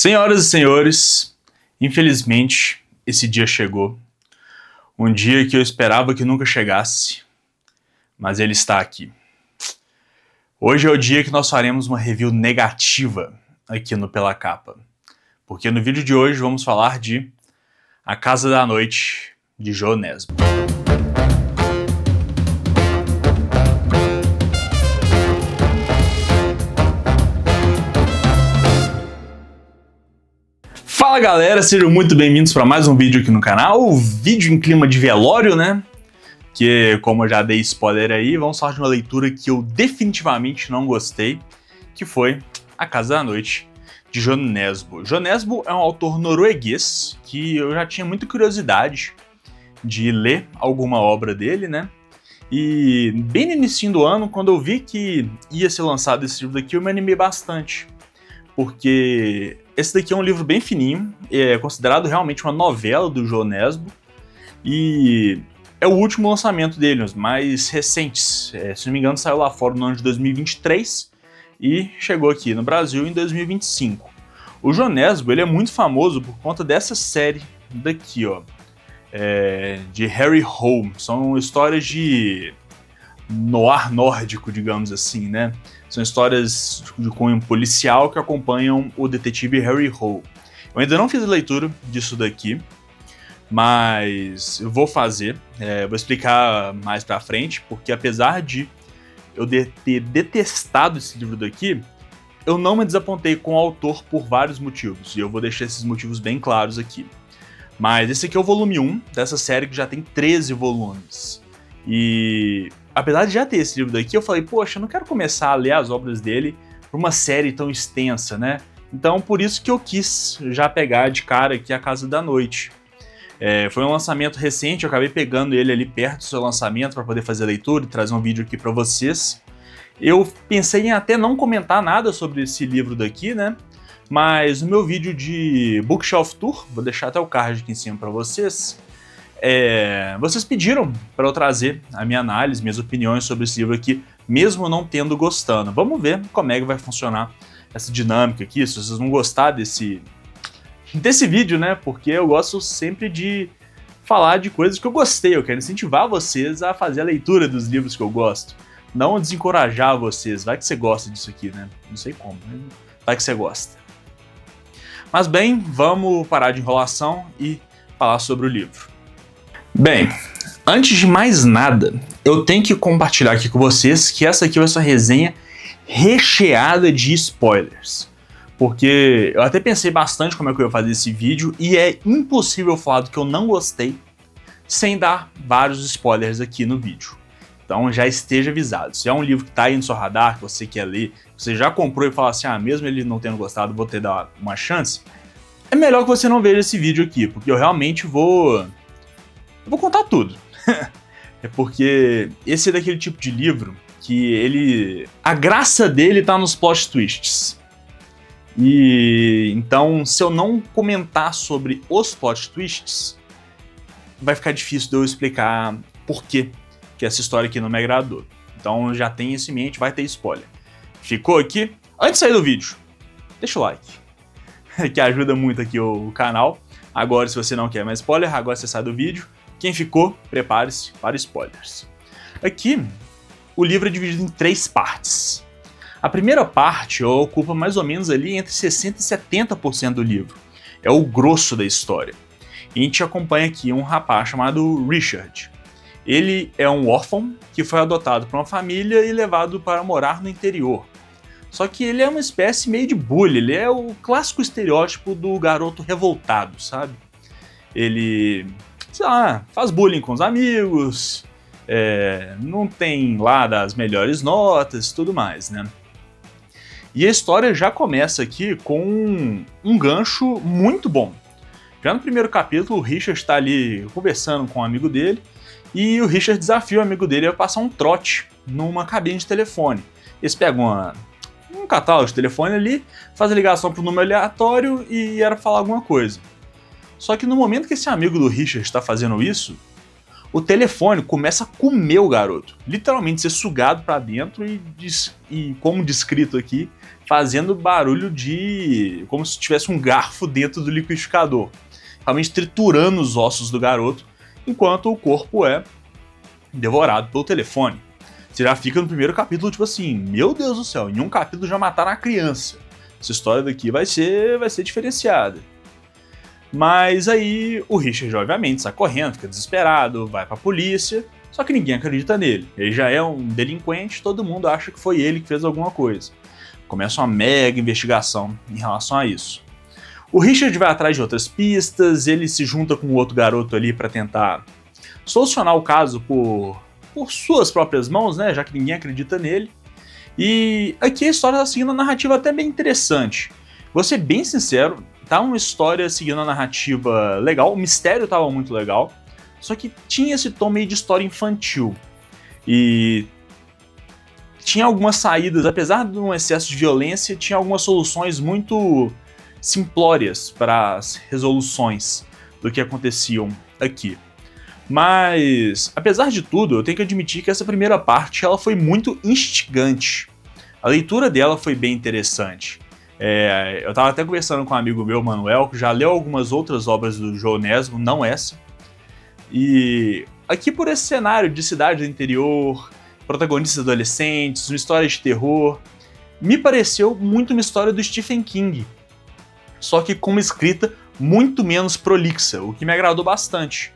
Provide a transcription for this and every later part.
Senhoras e senhores, infelizmente esse dia chegou. Um dia que eu esperava que nunca chegasse, mas ele está aqui. Hoje é o dia que nós faremos uma review negativa aqui no Pela Capa. Porque no vídeo de hoje vamos falar de A Casa da Noite, de Jo Nesbø. Fala galera, sejam muito bem-vindos para mais um vídeo aqui no canal, vídeo em clima de velório, né? Que, como eu já dei spoiler aí, vamos falar de uma leitura que eu definitivamente não gostei, que foi A Casa da Noite, de Jo Nesbø. Jo Nesbø é um autor norueguês que eu já tinha muita curiosidade de ler alguma obra dele, né? E bem no início do ano, quando eu vi que ia ser lançado esse livro daqui, eu me animei bastante. Porque esse daqui é um livro bem fininho, é considerado realmente uma novela do Jo Nesbø, e é o último lançamento dele, os mais recentes. Se não me engano, saiu lá fora no ano de 2023 e chegou aqui no Brasil em 2025. O Jo Nesbø, ele é muito famoso por conta dessa série daqui, ó, de Harry Hole. São histórias de noir nórdico, digamos assim, né? São histórias de cunho policial que acompanham o detetive Harry Hole. Eu ainda não fiz a leitura disso daqui, mas eu vou fazer, vou explicar mais pra frente, porque apesar de eu ter detestado esse livro daqui, eu não me desapontei com o autor por vários motivos, e eu vou deixar esses motivos bem claros aqui. Mas esse aqui é o volume 1 dessa série que já tem 13 volumes. E apesar de já ter esse livro daqui, eu falei, poxa, eu não quero começar a ler as obras dele por uma série tão extensa, né? Então, por isso que eu quis já pegar de cara aqui A Casa da Noite. Foi um lançamento recente, eu acabei pegando ele ali perto do seu lançamento para poder fazer a leitura e trazer um vídeo aqui para vocês. Eu pensei em até não comentar nada sobre esse livro daqui, né? Mas no meu vídeo de Bookshelf Tour, vou deixar até o card aqui em cima para vocês, vocês pediram para eu trazer a minha análise, minhas opiniões sobre esse livro aqui, mesmo não tendo gostando. Vamos ver como é que vai funcionar essa dinâmica aqui, se vocês vão gostar desse vídeo, né? Porque eu gosto sempre de falar de coisas que eu gostei, eu quero incentivar vocês a fazer a leitura dos livros que eu gosto, não desencorajar vocês. Vai que você gosta disso aqui, né? Não sei como, mas vai que você gosta. Mas bem, vamos parar de enrolação e falar sobre o livro. Bem, antes de mais nada, eu tenho que compartilhar aqui com vocês que essa aqui vai ser uma resenha recheada de spoilers. Porque eu até pensei bastante como é que eu ia fazer esse vídeo e é impossível falar do que eu não gostei sem dar vários spoilers aqui no vídeo. Então já esteja avisado. Se é um livro que está aí no seu radar, que você quer ler, você já comprou e fala assim, mesmo ele não tendo gostado, vou ter dar uma chance, é melhor que você não veja esse vídeo aqui, porque eu realmente vou contar tudo. É porque esse é daquele tipo de livro que a graça dele tá nos plot twists. E então, se eu não comentar sobre os plot twists, vai ficar difícil de eu explicar por que essa história aqui não me agradou. Então já tenha isso em mente, vai ter spoiler. Ficou aqui? Antes de sair do vídeo, deixa o like, que ajuda muito aqui o canal. Agora, se você não quer mais spoiler, agora você sai do vídeo. Quem ficou, prepare-se para spoilers. Aqui, o livro é dividido em 3 partes. A primeira parte ocupa mais ou menos ali entre 60% e 70% do livro. É o grosso da história. E a gente acompanha aqui um rapaz chamado Richard. Ele é um órfão que foi adotado por uma família e levado para morar no interior. Só que ele é uma espécie meio de bully, ele é o clássico estereótipo do garoto revoltado, sabe? Ele, sei lá, faz bullying com os amigos, não tem lá das melhores notas e tudo mais, né? E a história já começa aqui com um gancho muito bom. Já no primeiro capítulo, o Richard está ali conversando com um amigo dele e o Richard desafia o amigo dele a passar um trote numa cabine de telefone. Eles pegam um catálogo de telefone ali, fazem a ligação para um número aleatório e era falar alguma coisa. Só que no momento que esse amigo do Richard está fazendo isso, o telefone começa a comer o garoto. Literalmente ser sugado para dentro e, como descrito aqui, fazendo barulho como se tivesse um garfo dentro do liquidificador. Realmente triturando os ossos do garoto, enquanto o corpo é devorado pelo telefone. Você já fica no primeiro capítulo, tipo assim, meu Deus do céu, em um capítulo já mataram a criança. Essa história daqui vai ser diferenciada. Mas aí o Richard, obviamente, sai correndo, fica desesperado, vai pra polícia, só que ninguém acredita nele. Ele já é um delinquente, todo mundo acha que foi ele que fez alguma coisa. Começa uma mega investigação em relação a isso. O Richard vai atrás de outras pistas, ele se junta com outro garoto ali pra tentar solucionar o caso por suas próprias mãos, né, já que ninguém acredita nele. E aqui a história tá seguindo uma narrativa até bem interessante. Vou ser bem sincero, tá uma história seguindo a narrativa legal, o mistério tava muito legal, só que tinha esse tom meio de história infantil. E tinha algumas saídas, apesar de um excesso de violência, tinha algumas soluções muito simplórias para as resoluções do que aconteciam aqui. Mas, apesar de tudo, eu tenho que admitir que essa primeira parte ela foi muito instigante. A leitura dela foi bem interessante. Eu tava até conversando com um amigo meu, Manuel, que já leu algumas outras obras do João Nesbo, não essa. E aqui por esse cenário de cidade do interior, protagonistas adolescentes, uma história de terror, me pareceu muito uma história do Stephen King. Só que com uma escrita muito menos prolixa, o que me agradou bastante.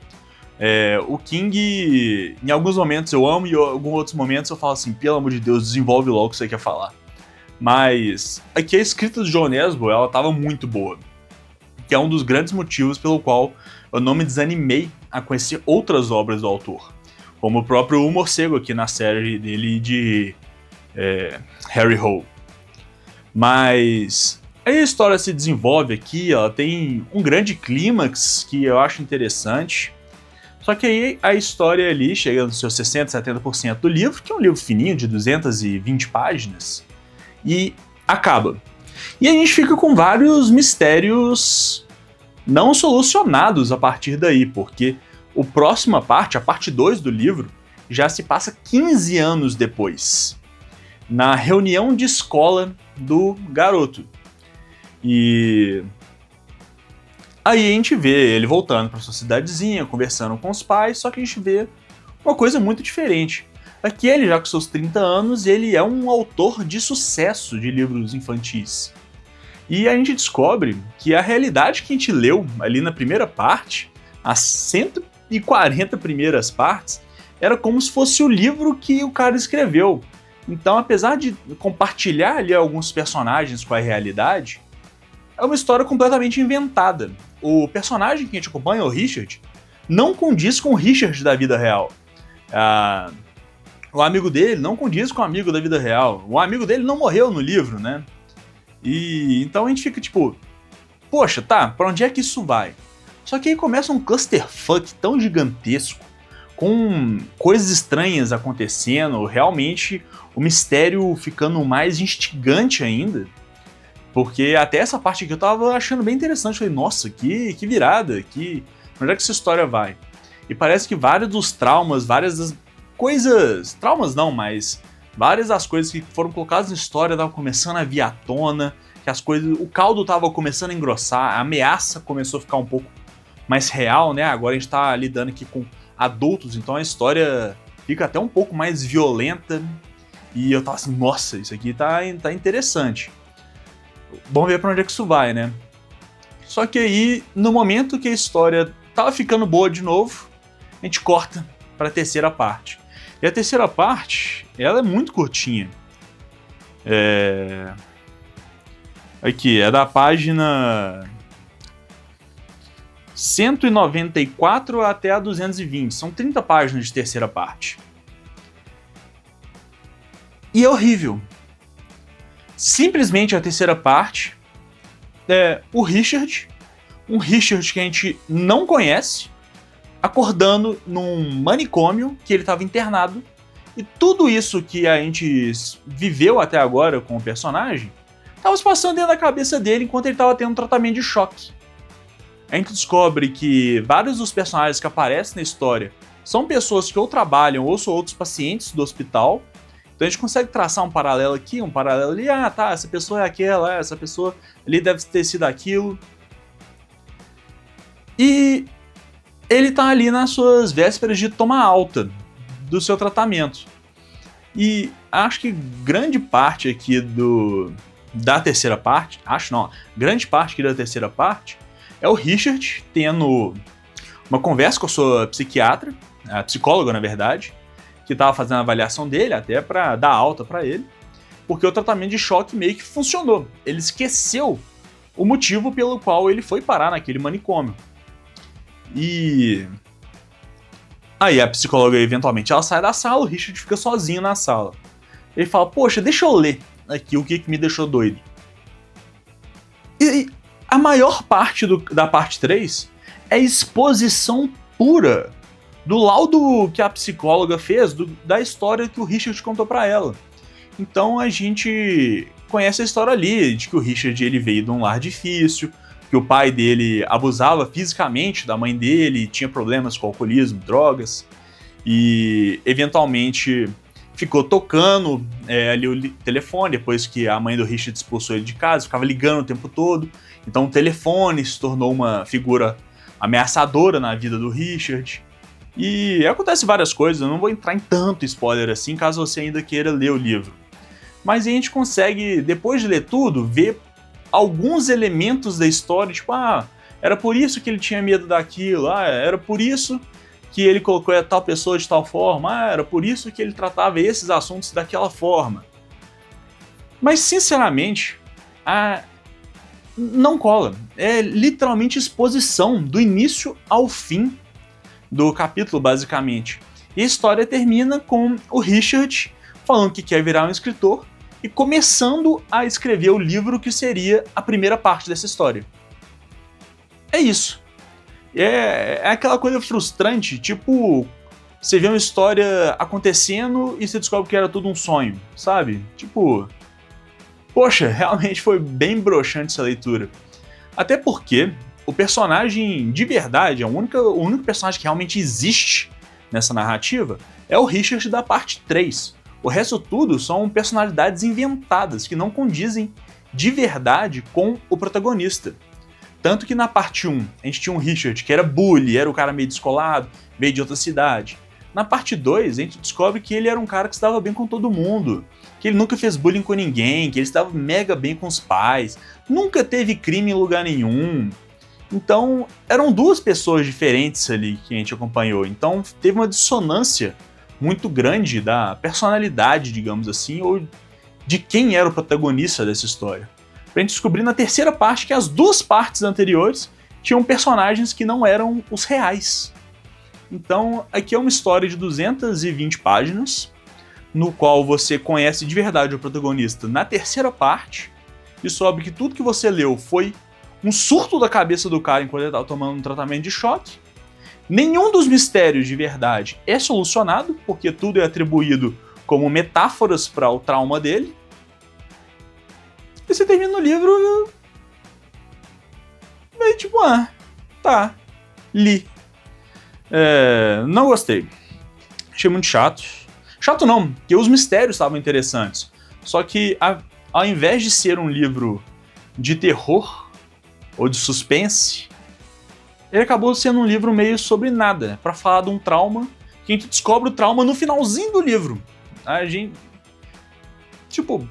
O King, em alguns momentos eu amo e em alguns outros momentos eu falo assim, pelo amor de Deus, desenvolve logo o que você quer falar. Mas aqui a escrita do João Nesbo, ela estava muito boa. Que é um dos grandes motivos pelo qual eu não me desanimei a conhecer outras obras do autor. Como o próprio O Morcego aqui na série dele de Harry Hole. Mas aí a história se desenvolve aqui, ela tem um grande clímax que eu acho interessante. Só que aí a história ali chega nos seus 60%, 70% do livro, que é um livro fininho de 220 páginas, e acaba. E a gente fica com vários mistérios não solucionados a partir daí, porque a próxima parte, a parte 2 do livro, já se passa 15 anos depois, na reunião de escola do garoto. E aí a gente vê ele voltando para sua cidadezinha, conversando com os pais, só que a gente vê uma coisa muito diferente. Aqui ele, já com seus 30 anos, ele é um autor de sucesso de livros infantis. E a gente descobre que a realidade que a gente leu ali na primeira parte, as 140 primeiras partes, era como se fosse o livro que o cara escreveu. Então, apesar de compartilhar ali alguns personagens com a realidade, é uma história completamente inventada. O personagem que a gente acompanha, o Richard, não condiz com o Richard da vida real. O amigo dele não condiz com o amigo da vida real. O amigo dele não morreu no livro, né? E então a gente fica tipo, poxa, tá, pra onde é que isso vai? Só que aí começa um clusterfuck tão gigantesco, com coisas estranhas acontecendo, realmente o mistério ficando mais instigante ainda. Porque até essa parte aqui eu tava achando bem interessante. Falei, nossa, que virada, onde é que essa história vai? E parece que vários dos traumas, várias das coisas... Traumas não, mas várias das coisas que foram colocadas na história estavam começando a vir à tona, que as coisas... O caldo tava começando a engrossar, a ameaça começou a ficar um pouco mais real, né? Agora a gente tá lidando aqui com adultos, então a história fica até um pouco mais violenta. E eu tava assim, nossa, isso aqui tá interessante. Vamos ver pra onde é que isso vai, né? Só que aí, no momento que a história tava ficando boa de novo, a gente corta pra terceira parte. E a terceira parte, ela é muito curtinha. Aqui, é da página 194 até a 220. São 30 páginas de terceira parte. E é horrível. Simplesmente a terceira parte é o Richard, um Richard que a gente não conhece, acordando num manicômio que ele estava internado, e tudo isso que a gente viveu até agora com o personagem estava se passando dentro da cabeça dele enquanto ele estava tendo um tratamento de choque. A gente descobre que vários dos personagens que aparecem na história são pessoas que ou trabalham ou são outros pacientes do hospital. Então a gente consegue traçar um paralelo aqui, um paralelo ali. Ah, tá, essa pessoa é aquela, essa pessoa ali deve ter sido aquilo. E ele tá ali nas suas vésperas de tomar alta do seu tratamento. E acho que grande parte aqui da terceira parte, grande parte aqui da terceira parte é o Richard tendo uma conversa com a sua psiquiatra, a psicóloga na verdade, que estava fazendo a avaliação dele até para dar alta para ele, porque o tratamento de choque meio que funcionou. Ele esqueceu o motivo pelo qual ele foi parar naquele manicômio. E aí a psicóloga eventualmente ela sai da sala, o Richard fica sozinho na sala. Ele fala, poxa, deixa eu ler aqui o que me deixou doido. E a maior parte da parte 3 é exposição pura do laudo que a psicóloga fez da história que o Richard contou pra ela. Então a gente conhece a história ali, de que o Richard ele veio de um lar difícil, que o pai dele abusava fisicamente da mãe dele, tinha problemas com alcoolismo, drogas, e eventualmente ficou tocando ali o telefone, depois que a mãe do Richard expulsou ele de casa, ficava ligando o tempo todo. Então o telefone se tornou uma figura ameaçadora na vida do Richard. E acontece várias coisas, eu não vou entrar em tanto spoiler assim, caso você ainda queira ler o livro. Mas a gente consegue, depois de ler tudo, ver alguns elementos da história, tipo, era por isso que ele tinha medo daquilo, era por isso que ele colocou a tal pessoa de tal forma, era por isso que ele tratava esses assuntos daquela forma. Mas, sinceramente, não cola. É literalmente exposição do início ao fim do capítulo, basicamente. E a história termina com o Richard falando que quer virar um escritor e começando a escrever o livro que seria a primeira parte dessa história. É isso. É aquela coisa frustrante, tipo, você vê uma história acontecendo e você descobre que era tudo um sonho, sabe? Tipo, poxa, realmente foi bem broxante essa leitura. Até porque o personagem de verdade, o único personagem que realmente existe nessa narrativa é o Richard da parte 3. O resto tudo são personalidades inventadas, que não condizem de verdade com o protagonista. Tanto que na parte 1, a gente tinha um Richard que era bully, era o cara meio descolado, veio de outra cidade. Na parte 2, a gente descobre que ele era um cara que se dava bem com todo mundo, que ele nunca fez bullying com ninguém, que ele se dava mega bem com os pais, nunca teve crime em lugar nenhum. Então, eram duas pessoas diferentes ali que a gente acompanhou. Então, teve uma dissonância muito grande da personalidade, digamos assim, ou de quem era o protagonista dessa história. Pra gente descobrir na terceira parte que as duas partes anteriores tinham personagens que não eram os reais. Então, aqui é uma história de 220 páginas, no qual você conhece de verdade o protagonista na terceira parte, e soube que tudo que você leu foi um surto da cabeça do cara enquanto ele estava tomando um tratamento de choque. Nenhum dos mistérios de verdade é solucionado, porque tudo é atribuído como metáforas para o trauma dele. E você termina o livro meio tipo, tá, li. Não gostei. Achei muito chato. Chato não, porque os mistérios estavam interessantes. Só que ao invés de ser um livro de terror ou de suspense, ele acabou sendo um livro meio sobre nada, pra falar de um trauma, que a gente descobre o trauma no finalzinho do livro. A gente... Tipo...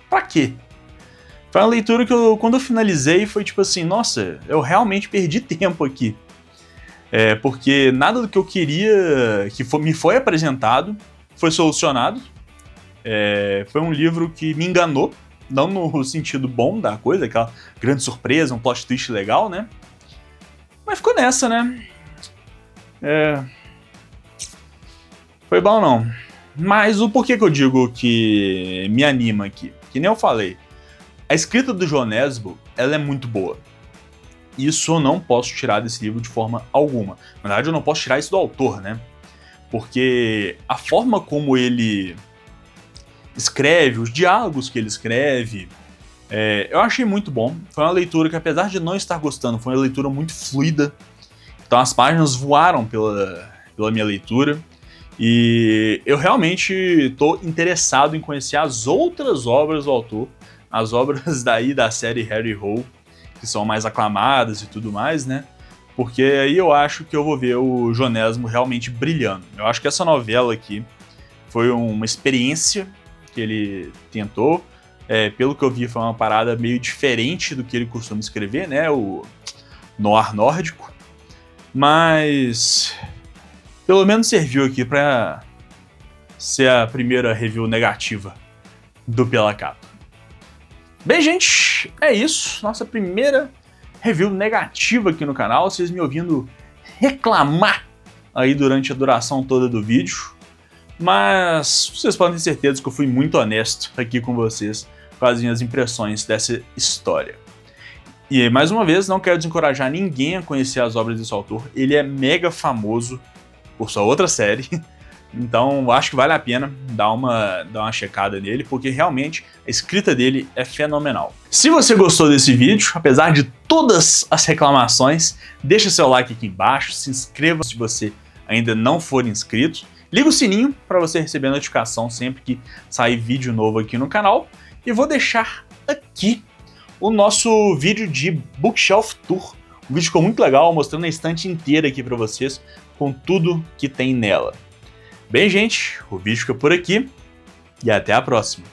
Pra quê? Foi uma leitura que quando eu finalizei, foi tipo assim, nossa, eu realmente perdi tempo aqui. Porque nada do que eu queria, me foi apresentado, foi solucionado. Foi um livro que me enganou, não no sentido bom da coisa, aquela grande surpresa, um plot twist legal, né? Mas ficou nessa, né? Foi bom não. Mas o porquê que eu digo que me anima aqui? Que nem eu falei. A escrita do John Nesbo, ela é muito boa. Isso eu não posso tirar desse livro de forma alguma. Na verdade, eu não posso tirar isso do autor, né? Porque a forma como ele escreve, os diálogos que ele escreve, eu achei muito bom. Foi uma leitura que, apesar de não estar gostando, foi uma leitura muito fluida. Então as páginas voaram pela minha leitura e eu realmente estou interessado em conhecer as outras obras do autor, as obras da série Harry Hole, que são mais aclamadas e tudo mais, né? Porque aí eu acho que eu vou ver o Jonésimo realmente brilhando. Eu acho que essa novela aqui foi uma experiência que ele tentou. Pelo que eu vi, foi uma parada meio diferente do que ele costuma escrever, né? O noir nórdico. Mas pelo menos serviu aqui pra ser a primeira review negativa do Pela Capa. Bem, gente, é isso. Nossa primeira review negativa aqui no canal. Vocês me ouvindo reclamar aí durante a duração toda do vídeo. Mas vocês podem ter certeza que eu fui muito honesto aqui com vocês com as minhas impressões dessa história. E mais uma vez, não quero desencorajar ninguém a conhecer as obras desse autor. Ele é mega famoso por sua outra série. Então acho que vale a pena dar uma checada nele, porque realmente a escrita dele é fenomenal. Se você gostou desse vídeo, apesar de todas as reclamações, deixa seu like aqui embaixo, se inscreva se você ainda não for inscrito, liga o sininho para você receber a notificação sempre que sair vídeo novo aqui no canal, e vou deixar aqui o nosso vídeo de Bookshelf Tour, um vídeo ficou muito legal, mostrando a estante inteira aqui para vocês, com tudo que tem nela. Bem, gente, o vídeo fica por aqui e até a próxima.